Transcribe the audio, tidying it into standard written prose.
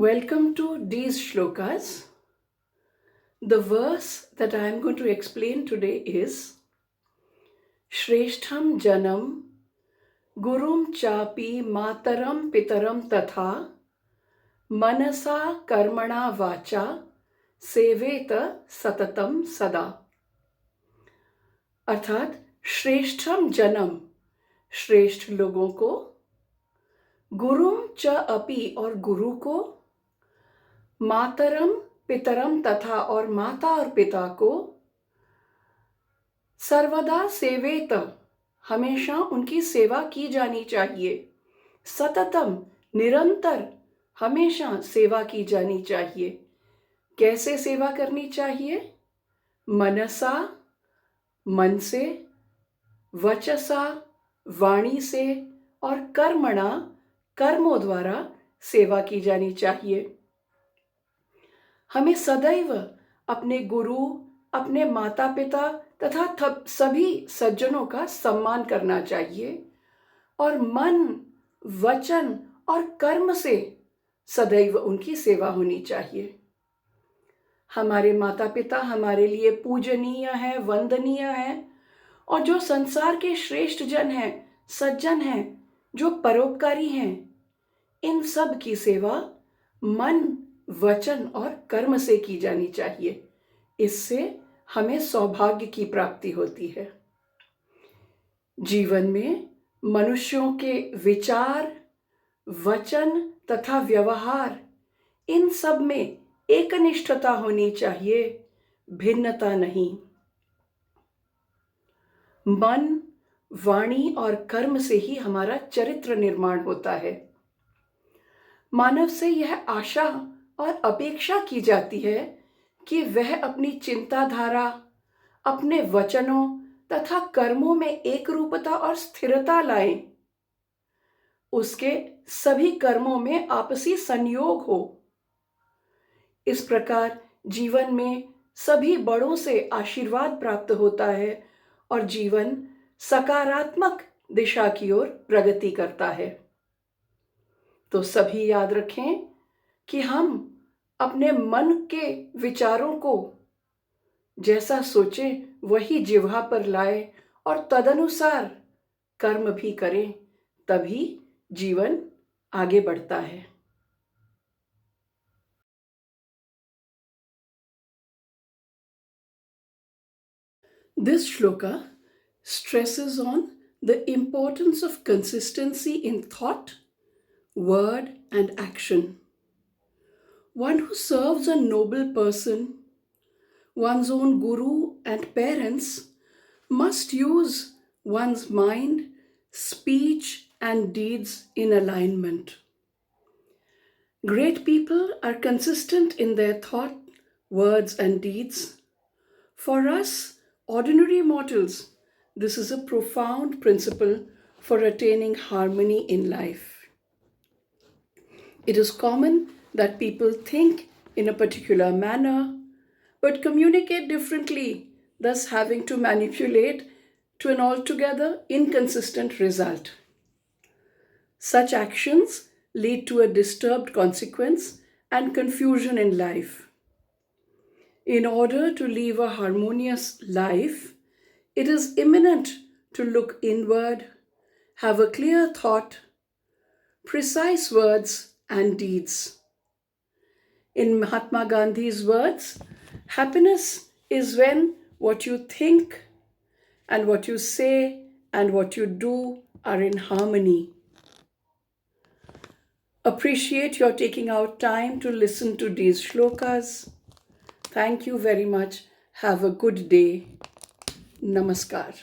Welcome to these shlokas. The verse that I am going to explain today is Shreshtham Janam Gurum Chapi Mataram Pitaram Tatha Manasa Karmana Vacha Seveta Satatam Sada। अर्थात श्रेष्ठम जन्म श्रेष्ठ लोगों को, गुरुम च अपि और गुरु को, मातरम पितरम तथा और माता और पिता को, सर्वदा सेवेत हमेशा उनकी सेवा की जानी चाहिए, सततम निरंतर हमेशा सेवा की जानी चाहिए। कैसे सेवा करनी चाहिए? मनसा मन से, वचसा वाणी से और कर्मणा कर्मों द्वारा सेवा की जानी चाहिए। हमें सदैव अपने गुरु, अपने माता पिता तथा सभी सज्जनों का सम्मान करना चाहिए और मन, वचन और कर्म से सदैव उनकी सेवा होनी चाहिए। हमारे माता पिता हमारे लिए पूजनीय हैं, वंदनीय हैं, और जो संसार के श्रेष्ठ जन हैं, सज्जन हैं, जो परोपकारी हैं, इन सब की सेवा मन, वचन और कर्म से की जानी चाहिए। इससे हमें सौभाग्य की प्राप्ति होती है। जीवन में मनुष्यों के विचार, वचन तथा व्यवहार, इन सब में एकनिष्ठता होनी चाहिए, भिन्नता नहीं। मन, वाणी और कर्म से ही हमारा चरित्र निर्माण होता है। मानव से यह आशा और अपेक्षा की जाती है कि वह अपनी चिंताधारा, अपने वचनों तथा कर्मों में एक रूपता और स्थिरता लाए, उसके सभी कर्मों में आपसी संयोग हो। इस प्रकार जीवन में सभी बड़ों से आशीर्वाद प्राप्त होता है और जीवन सकारात्मक दिशा की ओर प्रगति करता है। तो सभी याद रखें कि हम अपने मन के विचारों को जैसा सोचें वही जिह्वा पर लाए और तदनुसार कर्म भी करें, तभी जीवन आगे बढ़ता है। This shloka stresses on the importance of consistency in thought, word, and action. One who serves a noble person, one's own guru and parents, must use one's mind, speech, and deeds in alignment. Great people are consistent in their thought, words, and deeds. For us, ordinary mortals, this is a profound principle for attaining harmony in life. It is common that people think in a particular manner, but communicate differently, thus having to manipulate to an altogether inconsistent result. Such actions lead to a disturbed consequence and confusion in life. In order to live a harmonious life, it is imminent to look inward, have a clear thought, precise words and deeds. In Mahatma Gandhi's words, happiness is when what you think and what you say and what you do are in harmony. Appreciate your taking out time to listen to these shlokas. Thank you very much. Have a good day. Namaskar.